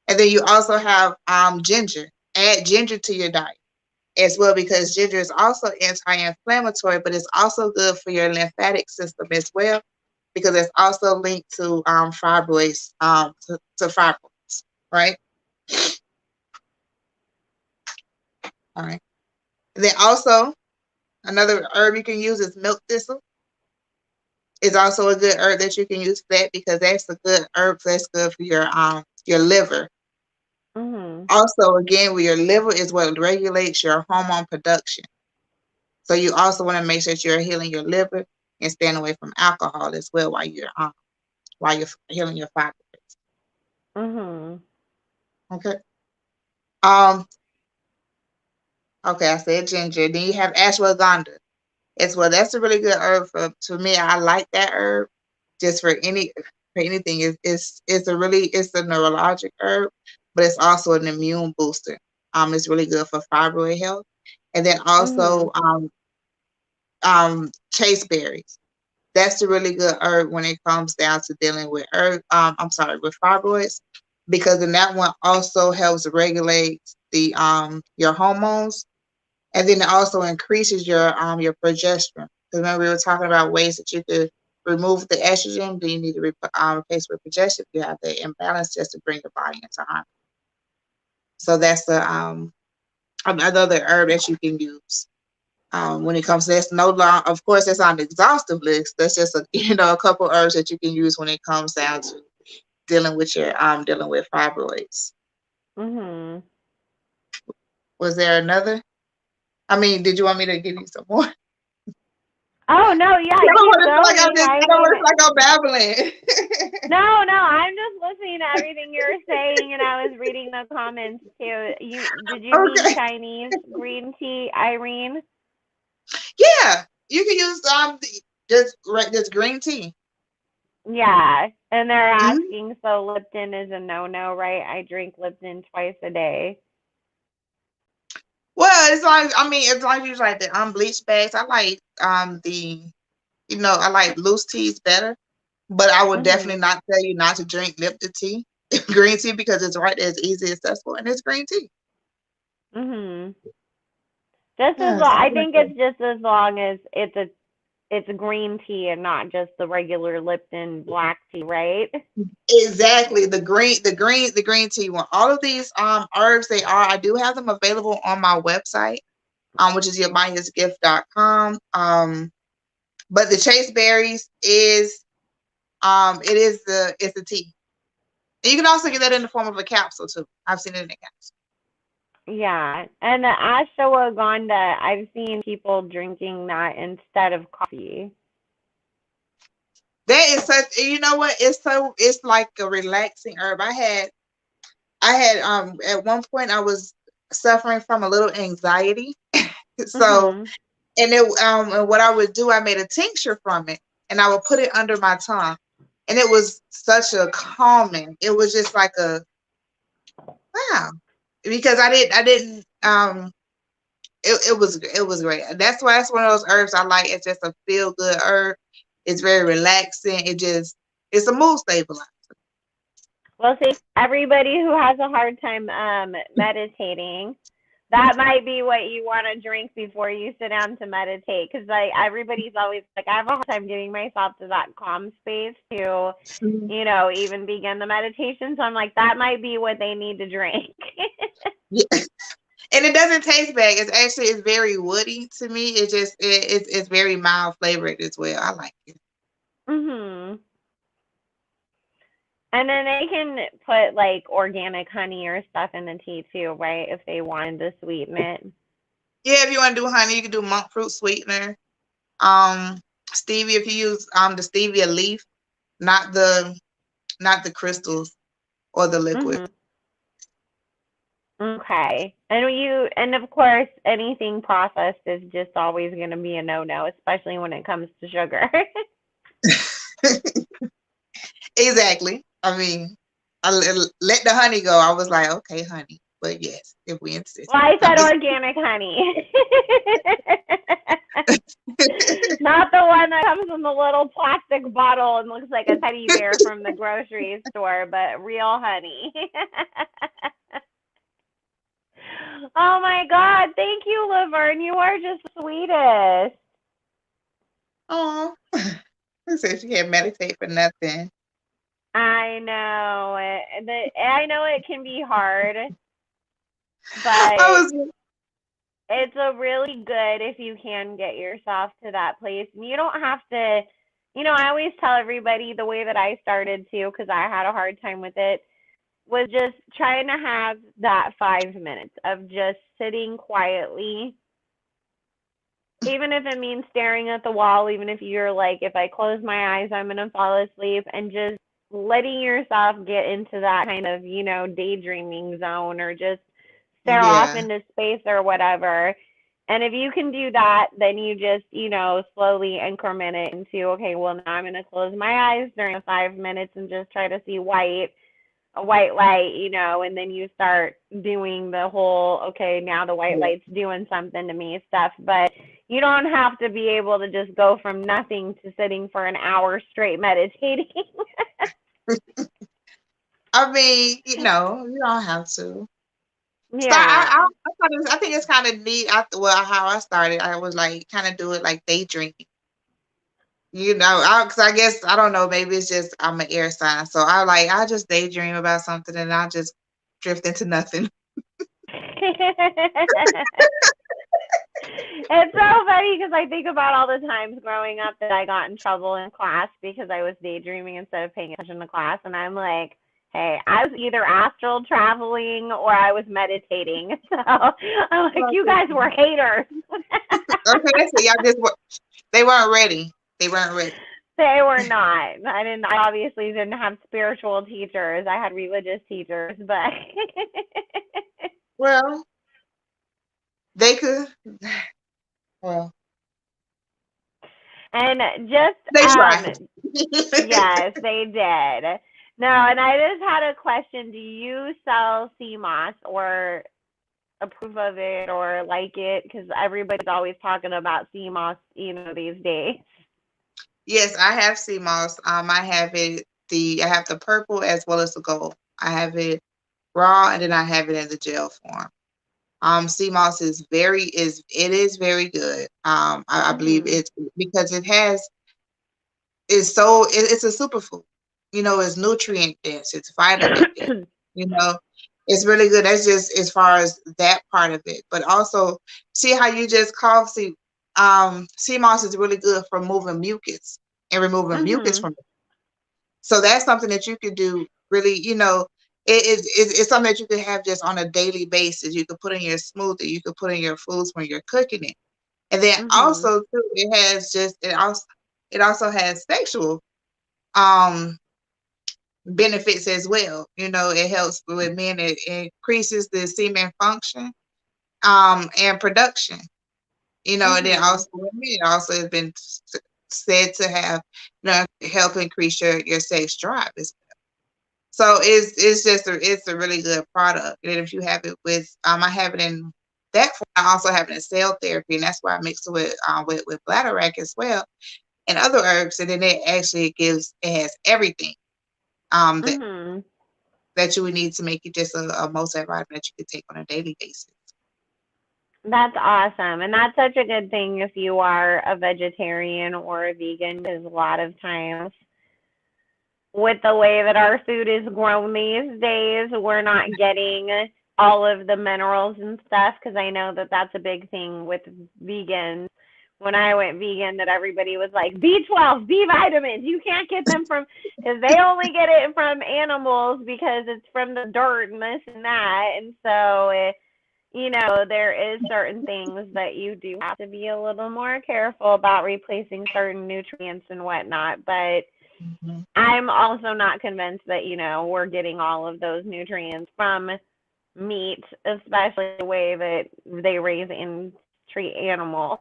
And then you also have ginger. Add ginger to your diet as well, because ginger is also anti-inflammatory, but it's also good for your lymphatic system as well, because it's also linked to fibroids, to fibroids, right? All right. And then also another herb you can use is milk thistle. It's also a good herb that you can use for that, because that's a good herb that's good for your liver. Mhm. Also, again, with your liver is what regulates your hormone production. So you also want to make sure that you're healing your liver and staying away from alcohol as well while you're healing your fibroids. Mhm. Okay. Um. Okay, I said ginger. Then you have ashwagandha as well. That's a really good herb to me. I like that herb just for anything. It's a neurologic herb, but it's also an immune booster. It's really good for fibroid health. And then also Mhm. chase berries. That's a really good herb when it comes down to dealing with with fibroids, because then that one also helps regulate the your hormones, and then it also increases your progesterone. Because remember we were talking about ways that you could remove the estrogen, then you need to replace with progesterone. You have the imbalance just to bring the body into harmony. So that's another herb that you can use. When it comes to this, of course, that's on the exhaustive list. That's just a couple herbs that you can use when it comes down to dealing with fibroids. Mhm. Was there another? I mean, did you want me to give you some more? Oh, no, yeah, keep going. I I don't want mean, to feel like I'm babbling. no, I'm just listening to everything you're saying, and I was reading the comments too. Did you mean Okay. Chinese green tea, Irene? Yeah, you can use just green tea. Yeah, and they're Mhm. asking, so Lipton is a no-no, right? I drink Lipton twice a day. Well, it's like it's like you like the unbleached bags. I like the I like loose teas better, but I would Mhm. definitely not tell you not to drink Lipton tea, green tea, because it's right there, it's easy accessible, and it's green tea. Mhm. Just as Yes, long, I I like think it. it's just as long as it's green tea and not just the regular Lipton black tea, right? Exactly, the green tea one. All of these herbs, I do have them available on my website, which is yamayasgift.com. But the chase berries is it's the tea. And you can also get that in the form of a capsule too. I've seen it in a capsule. Yeah, and the ashwagandha, I've seen people drinking that instead of coffee. That is such, you know what? It's like a relaxing herb. I had at one point I was suffering from a little anxiety. So Mhm. and what I would do, I made a tincture from it and I would put it under my tongue. And it was such a calming. It was just like a wow. Because I didn't it was great. That's one of those herbs I like. It's just a feel good herb. It's very relaxing. It's a mood stabilizer. Well, see, everybody who has a hard time meditating, that might be what you want to drink before you sit down to meditate. Because like everybody's always like, I have a hard time getting myself to that calm space to, Mhm. even begin the meditation. So I'm like, that might be what they need to drink. Yeah. And it doesn't taste bad. It's very woody to me. It's very mild flavored as well. I like it. Mhm. And then they can put like organic honey or stuff in the tea too, right? If they wanted to sweeten it. Yeah, if you want to do honey, you can do monk fruit sweetener. Stevia, if you use the stevia leaf, not the crystals or the liquid. Mhm. Okay. And of course anything processed is just always going to be a no-no, especially when it comes to sugar. Exactly. Let the honey go. I was like, okay, honey. But yes, if we insist. Well, I I'm said just organic honey. Not the one that comes in the little plastic bottle and looks like a teddy bear from the grocery store, but real honey. Oh my God. Thank you, Laverne. You are just the sweetest. oh. I said she can't meditate for nothing. I know. I know it can be hard, but I was it's a really good if you can get yourself to that place. And you don't have to, I always tell everybody the way that I started too, because I had a hard time with it, was just trying to have that 5 minutes of just sitting quietly, even if it means staring at the wall, even if you're like, if I close my eyes, I'm going to fall asleep, and just letting yourself get into that kind of, daydreaming zone or just stare off yeah. into space or whatever. And if you can do that, then you just, slowly increment it into, okay, well, now I'm going to close my eyes during the 5 minutes and just try to see a white light, and then you start doing the whole, okay, now the white light's doing something to me stuff. But you don't have to be able to just go from nothing to sitting for an hour straight meditating. You don't have to. Start. Yeah. I think it's kind of neat. How I started, I was like kind of do it like daydreaming. Because I guess I don't know. Maybe it's just I'm an air sign, so I just daydream about something and I just drift into nothing. It's so funny because I think about all the times growing up that I got in trouble in class because I was daydreaming instead of paying attention to class. And I'm like, hey, I was either astral traveling or I was meditating. So I'm like, you guys were haters. Okay, so they weren't ready. They weren't ready. They were not. I obviously didn't have spiritual teachers. I had religious teachers, but Well, they could. Well, And just They try. yes, they did. No, and I just had a question. Do you sell sea moss or approve of it or like it? Because everybody's always talking about sea moss, these days. Yes, I have sea moss. I have it I have the purple as well as the gold. I have it raw and then I have it in the gel form. Sea moss is very very good. I believe Mhm. it's because it's a superfood. It's nutrient dense, it's vitamin dense, you know. It's really good. That's just as far as that part of it. But also, see how you just cough. Sea moss is really good for moving mucus and removing mucus Mhm. from it. So that's something that you could do really, it's something that you could have just on a daily basis. You could put in your smoothie, you could put in your foods when you're cooking it. And then Mhm. also too, it also has sexual um benefits as well. It helps with men. It increases the semen function and production. And then Mhm. also women, it also has been said to have help increase your sex drive as well. So it's a really good product. And if you have it with I have it in that form. I also have it in cell therapy, and that's why I mix it with bladder wrack as well and other herbs. And then it has everything that Mhm. you would need to make it just a multivitamin that you could take on a daily basis. That's awesome. And that's such a good thing if you are a vegetarian or a vegan, because a lot of times with the way that our food is grown these days, we're not getting all of the minerals and stuff. Because I know that that's a big thing with vegans. When I went vegan, that everybody was like, B12, B vitamins, you can't get them because they only get it from animals because it's from the dirt and this and that. And so, there is certain things that you do have to be a little more careful about replacing certain nutrients and whatnot. But Mhm. I'm also not convinced that, we're getting all of those nutrients from meat, especially the way that they raise and treat animals.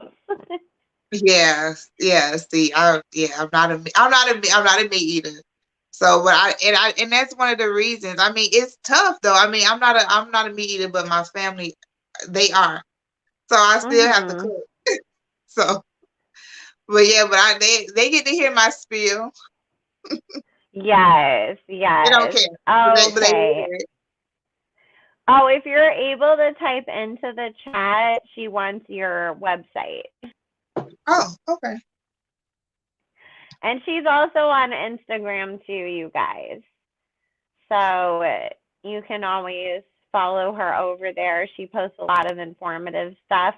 Yes, yeah. See, I'm not a meat eater. So, but and that's one of the reasons. I mean, it's tough though. I mean, I'm not a meat eater, but my family, they are. So I still have to Mhm. cook. So, but yeah, but they get to hear my spiel. Yes, They don't yes. care, but they will Okay. hear it. Oh, if you're able to type into the chat, she wants your website. Oh, okay. And she's also on Instagram too, you guys. So you can always follow her over there. She posts a lot of informative stuff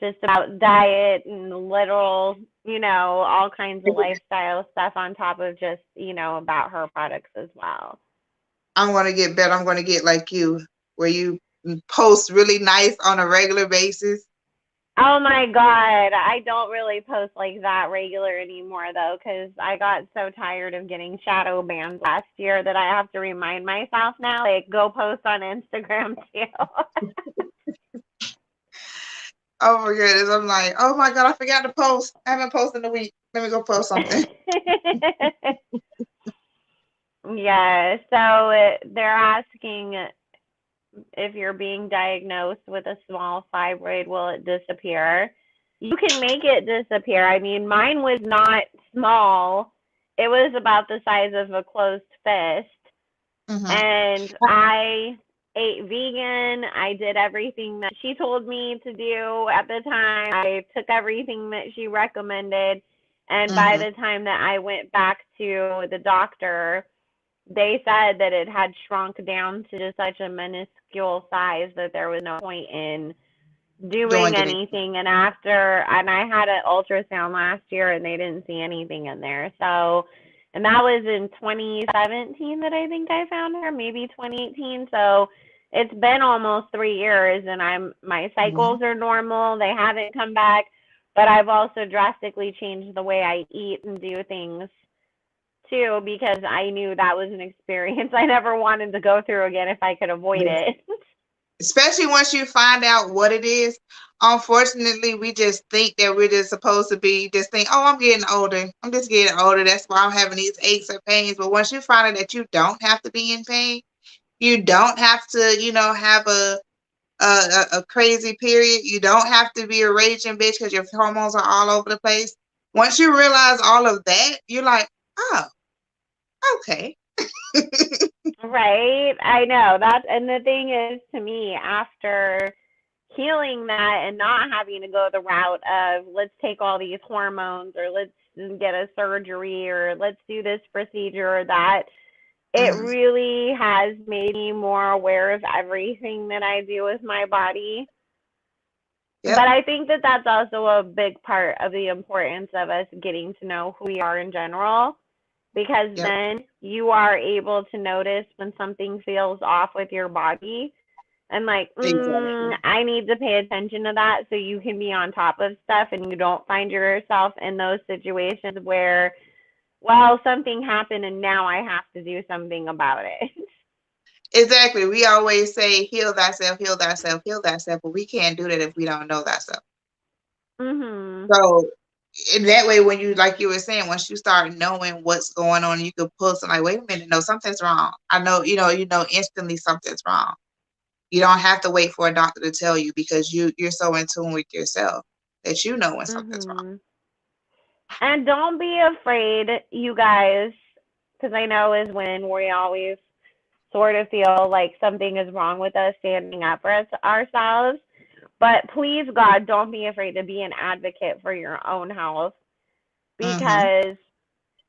just about diet and literal, all kinds of lifestyle stuff on top of just, about her products as well. I'm gonna get better. I'm gonna get like you, where you post really nice on a regular basis. Oh my God. I don't really post like that regular anymore though, because I got so tired of getting shadow banned last year that I have to remind myself now, like, go post on Instagram too. Oh my goodness. I'm like, oh my God, I forgot to post. I haven't posted in a week. Let me go post something. Yeah, so they're asking if you're being diagnosed with a small fibroid, will it disappear? You can make it disappear. I mean, mine was not small. It was about the size of a closed fist. Hmm. And I ate vegan. I did everything that she told me to do at the time. I took everything that she recommended. And by Hmm. the time that I went back to the doctor, they said that it had shrunk down to just such a minuscule size that there was no point in doing Doing it. anything. And I had an ultrasound last year and they didn't see anything in there. So, and that was in 2017 that I think I found her, maybe 2018. So it's been almost 3 years and my Hmm. cycles are normal. They haven't come back, but I've also drastically changed the way I eat and do things too, because I knew that was an experience I never wanted to go through again if I could avoid Yes. it. especially once you find out what it is. Unfortunately, we just think that we're just supposed to be just think, oh, I'm getting older. I'm just getting older. That's why I'm having these aches or pains. But once you find out that you don't have to be in pain, you don't have to, have a crazy period. You don't have to be a raging bitch because your hormones are all over the place. Once you realize all of that, you're like, oh, okay. Right. I know that. And the thing is, to me, after healing that and not having to go the route of let's take all these hormones or let's get a surgery or let's do this procedure or that, it Mhm. really has made me more aware of everything that I do with my body. Yep. But I think that that's also a big part of the importance of us getting to know who we are in general, because Yep. then you are able to notice when something feels off with your body and like, Exactly. I need to pay attention to that so you can be on top of stuff and you don't find yourself in those situations where, well, something happened and now I have to do something about it. Exactly. We always say, heal thyself, heal thyself, heal thyself, but we can't do that if we don't know thyself. Mhm. So in that way, when you, like you were saying, once you start knowing what's going on, you could pull some like, wait a minute, no, something's wrong. I know, instantly something's wrong. You don't have to wait for a doctor to tell you because you're so in tune with yourself that you know when something's wrong. Mhm. And don't be afraid, you guys, because I know as women we always sort of feel like something is wrong with us standing up for ourselves. But please, God, don't be afraid to be an advocate for your own health, Mm-hmm. because,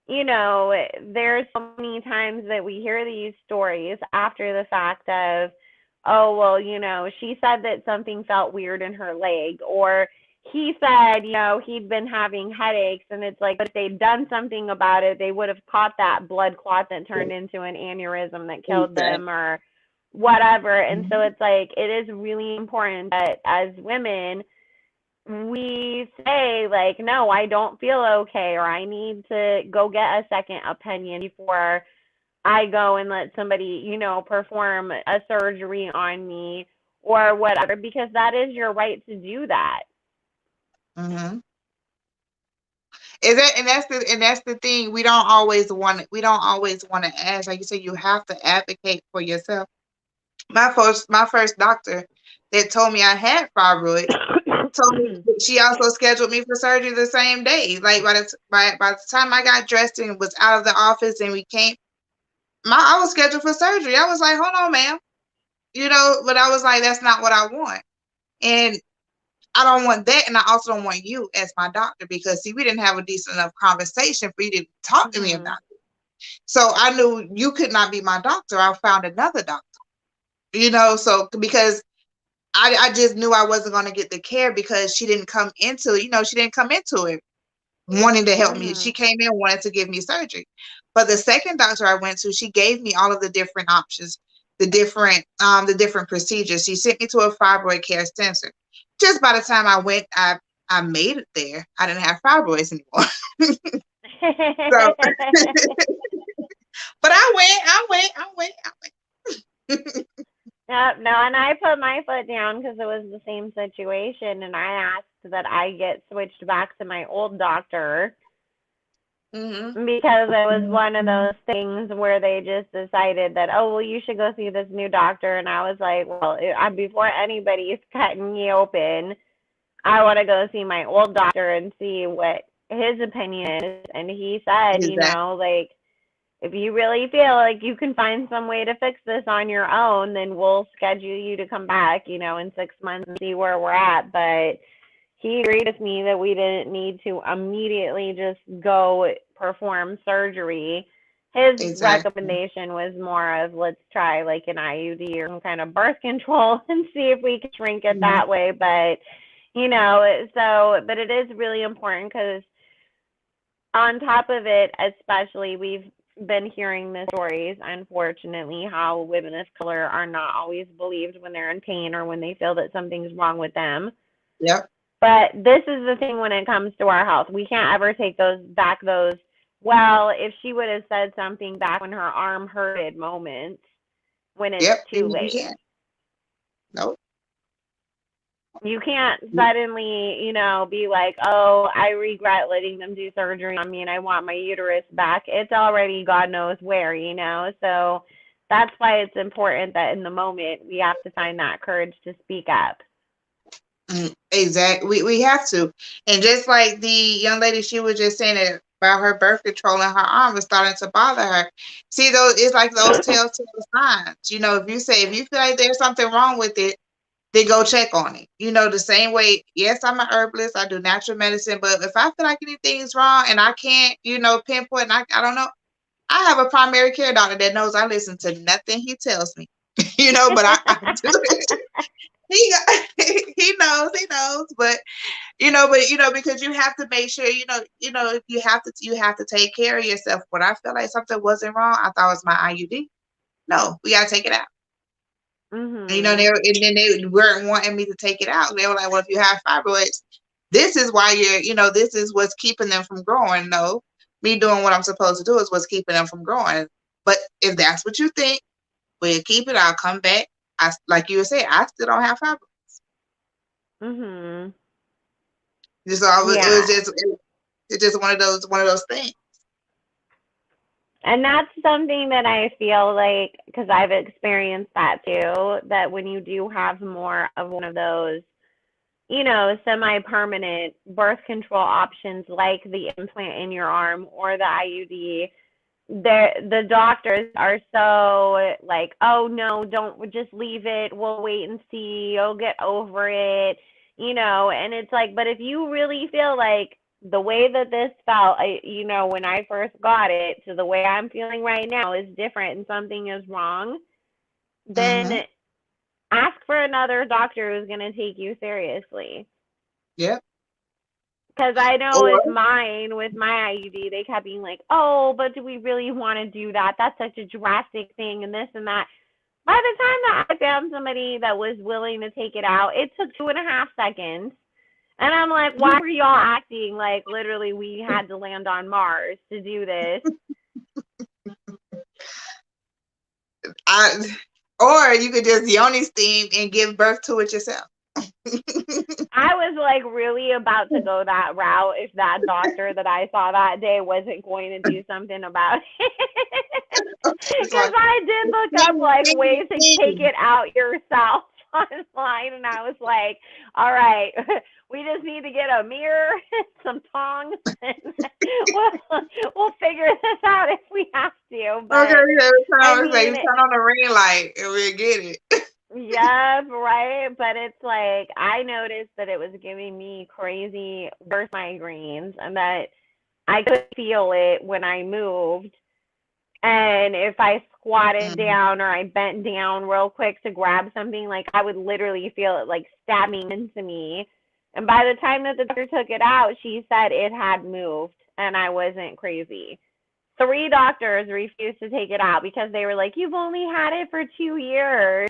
there's so many times that we hear these stories after the fact of, oh, well, she said that something felt weird in her leg, or he said, he'd been having headaches, and it's like, but if they'd done something about it, they would have caught that blood clot that turned into an aneurysm that killed Exactly. them, or whatever. And so Mm-hmm. it's like, it is really important that as women, we say like, no, I don't feel okay, or I need to go get a second opinion before I go and let somebody, perform a surgery on me or whatever, because that is your right to do that. Mm-hmm. Is that and that's the thing. We don't always want to ask. Like you said, you have to advocate for yourself. My first doctor that told me I had fibroids told me she also scheduled me for surgery the same day. Like by the time I got dressed and was out of the office and we came, I was scheduled for surgery. I was like, hold on, ma'am. But I was like, that's not what I want. And I don't want that, and I also don't want you as my doctor because see, we didn't have a decent enough conversation for you to talk to me about it. So I knew you could not be my doctor. I found another doctor. So because I just knew I wasn't going to get the care because she didn't come into it wanting to help me. She Mhm. came in wanting to give me surgery. But the second doctor I went to, she gave me all of the different options, the different procedures. She sent me to a fibroid care center. Just by the time I went, I made it there. I didn't have fibroids anymore. So, but I went. Yep, no, and I put my foot down because it was the same situation, and I asked that I get switched back to my old doctor Mm-hmm. because it was one of those things where they just decided that, oh, well, you should go see this new doctor. And I was like, well, before anybody's cutting me open, I want to go see my old doctor and see what his opinion is. And he said, Exactly. like, if you really feel like you can find some way to fix this on your own, then we'll schedule you to come back, in 6 months and see where we're at. But he agreed with me that we didn't need to immediately just go perform surgery. His Exactly. recommendation was more of let's try like an IUD or some kind of birth control and see if we can shrink it Mm-hmm. that way. But, but it is really important because on top of it, especially, we've been hearing the stories, unfortunately, how women of color are not always believed when they're in pain or when they feel that something's wrong with them. Yep. But this is the thing when it comes to our health. We can't ever take those, well, if she would have said something back when her arm hurted moments when it's Yep. too You late. can't. Nope. You can't suddenly, be like, oh, I regret letting them do surgery on me and I want my uterus back. It's already God knows where, So that's why it's important that in the moment we have to find that courage to speak up. Exactly. We have to. And just like the young lady, she was just saying it about her birth control and her arm was starting to bother her. See, those it's like those telltale signs. If you feel like there's something wrong with it, then go check on it. The same way, yes, I'm an herbalist, I do natural medicine, but if I feel like anything's wrong and I can't, pinpoint, and I don't know, I have a primary care doctor that knows I listen to nothing he tells me, but I do it. He knows, but because you have to make sure, you have to take care of yourself. When I felt like something wasn't wrong, I thought it was my IUD. No, we gotta take it out. Mm-hmm. And then they weren't wanting me to take it out. They were like, well, if you have fibroids, this is why this is what's keeping them from growing. No, me doing what I'm supposed to do is what's keeping them from growing. But if that's what you think, we'll keep it. I'll come back. Like you were saying, I still don't have fibroids. Mhm. It's just one of those things. And that's something that I feel like, because I've experienced that too, that when you do have more of one of those, semi-permanent birth control options like the implant in your arm or the IUD, the doctors are so like, oh no, don't, just leave it. We'll wait and see. You'll get over it, and it's like, but if you really feel like the way that this felt, when I first got it to the way I'm feeling right now is different and something is wrong, then ask for another doctor who's going to take you seriously. Yeah. Because I know with my IUD, they kept being like, oh, but do we really want to do that? That's such a drastic thing and this and that. By the time that I found somebody that was willing to take it out, it took 2.5 seconds. And I'm like, why were y'all acting like literally we had to land on Mars to do this? Or you could just yoni steam and give birth to it yourself. I was like really about to go that route if that doctor that I saw that day wasn't going to do something about it. Because I did look up like ways to take it out yourself online, and I was like, all right, we just need to get a mirror, some tongs, and we'll figure this out if we have to. But okay, turn on the ring light and we'll get it. Yeah, right. But it's like I noticed that it was giving me crazy birth migraines and that I could feel it when I moved. And if I squatted down or I bent down real quick to grab something, like I would literally feel it like stabbing into me. And by the time that the doctor took it out, she said it had moved and I wasn't crazy. 3 doctors refused to take it out because they were like, you've only had it for 2 years.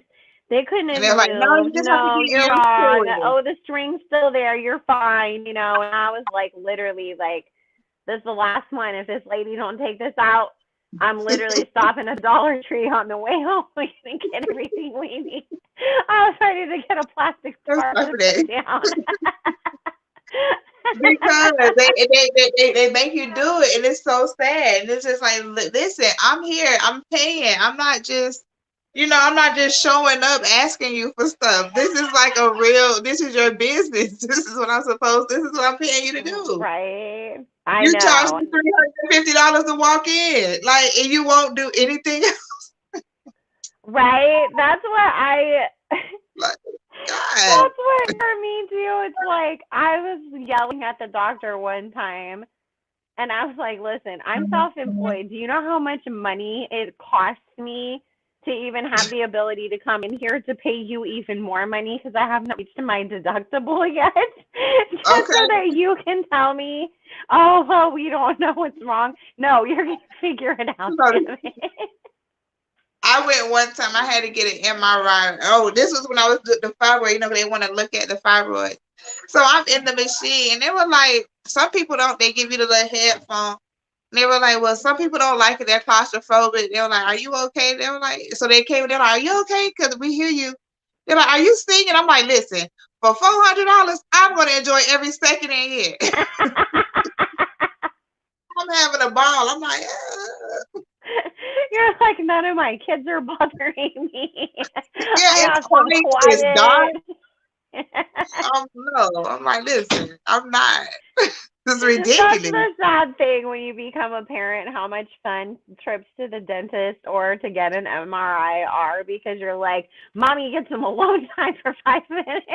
They couldn't have moved. Like, no, you just have to you're wrong. Oh, the string's still there. You're fine. And I was like, literally, like, this is the last one. If this lady don't take this out, I'm literally stopping at Dollar Tree on the way home. We can get everything we need. I was ready to get a plastic scarf to put down. Because they make you do it, and it's so sad. And it's just like, listen, I'm here, I'm paying. I'm not just showing up asking you for stuff. This is like this is your business. This is what I'm paying you to do. Right. You charge me $350 to walk in, like, and you won't do anything else. Right. That's what like, that's what for me too. It's like I was yelling at the doctor one time and I was like, listen, I'm self-employed. Do you know how much money it costs me to even have the ability to come in here to pay you even more money because I haven't reached my deductible yet? Just so that you can tell me, oh, well, we don't know what's wrong. No, you're going to figure it out. I went one time, I had to get an MRI. Oh, this was when I was doing the fibroid. They want to look at the fibroid. So I'm in the machine, and they were like, some people don't, they give you the little headphone. And they were like, well, some people don't like it. They're claustrophobic. They were like, are you okay? They were like, so they came, they're like, are you okay? Because we hear you. They're like, are you singing? I'm like, listen, for $400, I'm going to enjoy every second in here. I'm having a ball. I'm like, You're like, none of my kids are bothering me. yeah, I it's have some quiet, it's dark. quiet. No, I'm like, listen, I'm not. This is That's ridiculous. the sad thing when you become a parent, how much fun trips to the dentist or to get an MRI are, because you're like, mommy gets some alone time for 5 minutes.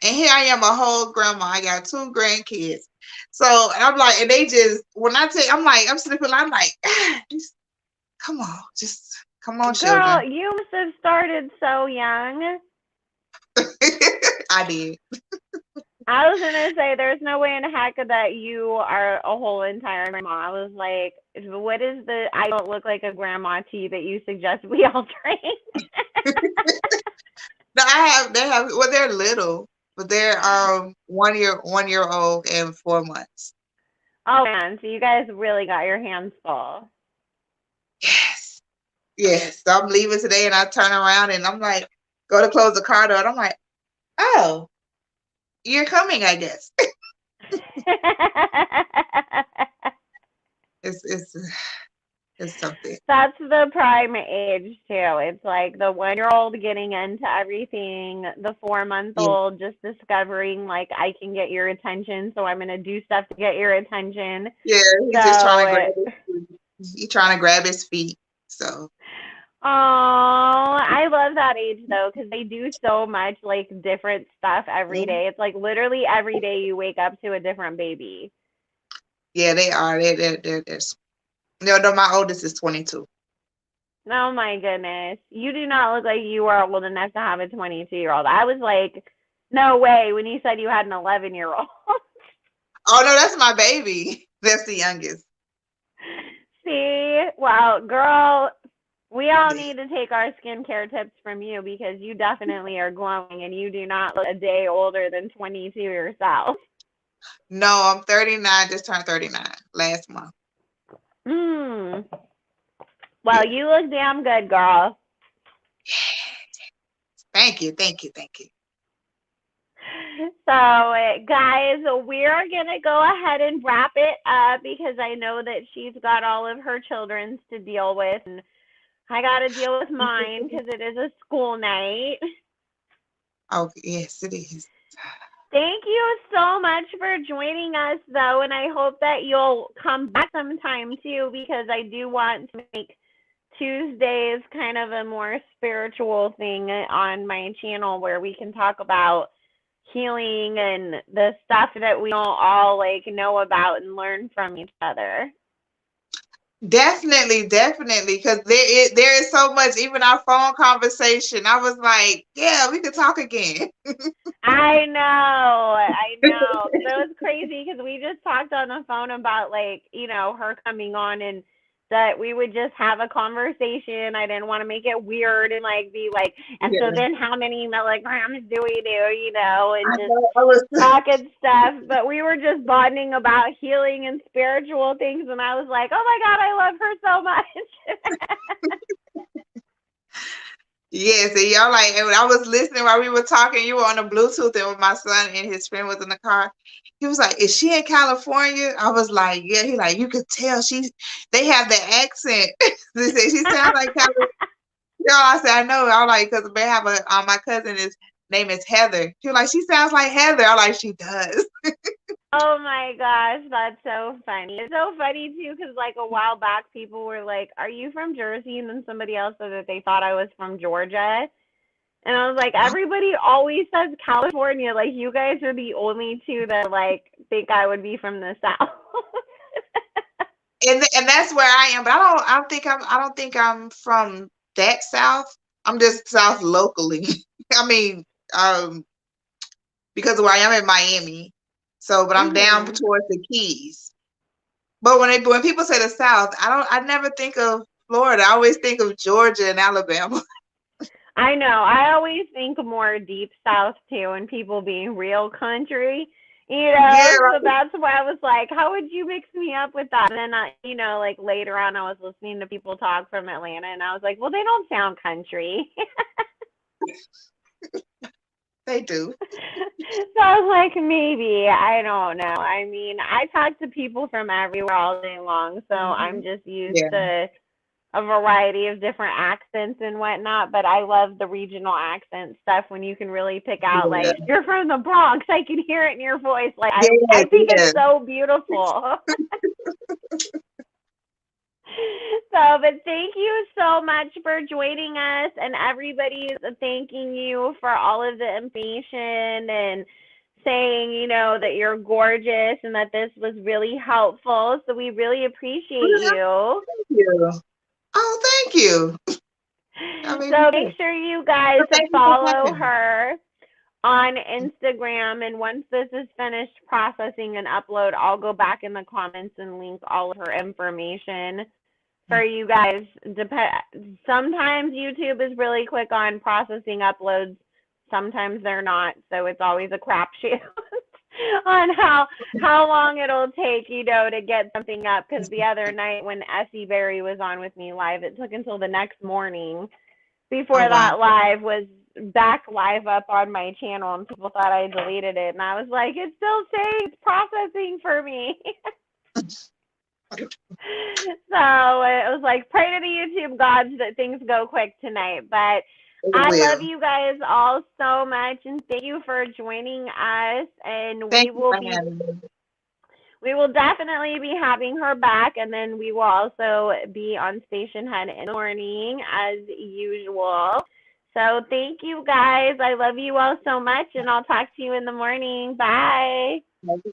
And here I am, a whole grandma. I got 2 grandkids. So I'm like, and they just, when I I'm like, I'm sleeping, I'm like, just come on, Girl, children. you must have started so young. I did. I was gonna say there's no way in heck that you are a whole entire grandma. I was like, what is the I don't look like a grandma tea that you suggest we all drink? No, they have, well, they're little, but they're 1 year old and 4 months. Oh man, so you guys really got your hands full. Yes. Yes. So I'm leaving today and I turn around and I'm like, go to close the car door and I'm like, oh, you're coming, I guess. It's something. That's the prime age too. It's like the 1-year-old getting into everything, the 4-month-old just discovering like I can get your attention, so I'm gonna do stuff to get your attention. Yeah, he's just trying to grab his feet. He's trying to grab his feet. So. Oh, I love that age though, because they do so much like different stuff every day. It's like literally every day you wake up to a different baby. Yeah, they are. No, my oldest is 22. Oh my goodness. You do not look like you are old enough to have a 22-year-old. I was like, no way when you said you had an 11-year-old. Oh, no, that's my baby. That's the youngest. See? Well, girl, we all need to take our skincare tips from you, because you definitely are glowing and you do not look a day older than 22 yourself. No, I'm 39, just turned 39 last month. Well, Yeah. you look damn good, girl. Thank you. So, guys, we're going to go ahead and wrap it up, because I know that she's got all of her children's to deal with, and I got to deal with mine because it is a school night. Oh, yes, it is. Thank you so much for joining us, though, and I hope that you'll come back sometime, too, because I do want to make Tuesdays kind of a more spiritual thing on my channel, where we can talk about healing and the stuff that we don't all like know about and learn from each other. Definitely, because there is so much. Even our phone conversation, I was like, yeah, we could talk again. I know. It was crazy because we just talked on the phone about like, her coming on, and that we would just have a conversation. I didn't want to make it weird and like be like, and so then how many milligrams do we do, and just talking stuff. But we were just bonding about healing and spiritual things, and I was like, oh my God, I love her so much. Yes, and y'all like, and when I was listening while we were talking, you were on the Bluetooth, and when my son and his friend was in the car, he was like, is she in California? I was like, yeah. He like, you could tell they have the accent. They say she sounds like California. I said, I know. I like, because they have my cousin, his name is Heather. She was like, she sounds like Heather. I like, she does. Oh my gosh, that's so funny. It's so funny too, because like a while back, people were like, "Are you from Jersey?" And then somebody else said that they thought I was from Georgia, and I was like, everybody always says California. Like, you guys are the only two that like think I would be from the South. and that's where I am, but I don't think I'm from that South. I'm just South locally. I mean, because of where I am in Miami. So, but I'm down towards the Keys. But when people say the South, I never think of Florida. I always think of Georgia and Alabama. I know. I always think more deep South too, and people being real country. Yeah, So that's why I was like, how would you mix me up with that? And then, like later on, I was listening to people talk from Atlanta, and I was like, well, they don't sound country. They do. So I was like, maybe. I don't know. I mean, I talk to people from everywhere all day long, so I'm just used Yeah. to a variety of different accents and whatnot, but I love the regional accent stuff when you can really pick out, Yeah. like, you're from the Bronx. I can hear it in your voice. Like, I Yes, think yes. it's so beautiful. So, but thank you so much for joining us, and everybody's thanking you for all of the information and saying, that you're gorgeous and that this was really helpful. So we really appreciate you. Thank you. Oh, thank you. I mean, So make sure you guys thank you for follow having me. her on Instagram, and once this is finished processing and upload, I'll go back in the comments and link all of her information for you guys. Sometimes YouTube is really quick on processing uploads, sometimes they're not, so it's always a crapshoot on how long it'll take, to get something up. Because the other night when Essie Berry was on with me live, it took until the next morning before Oh, wow. that live was back live up on my channel, and people thought I deleted it, and I was like, it's still saying it's processing for me. So it was like, pray to the YouTube gods that things go quick tonight. But I love you guys all so much, and thank you for joining us. And Thank you for having me. we will definitely be having her back, and then we will also be on Station Head in the morning as usual. So thank you guys. I love you all so much, and I'll talk to you in the morning. Bye. Thank you.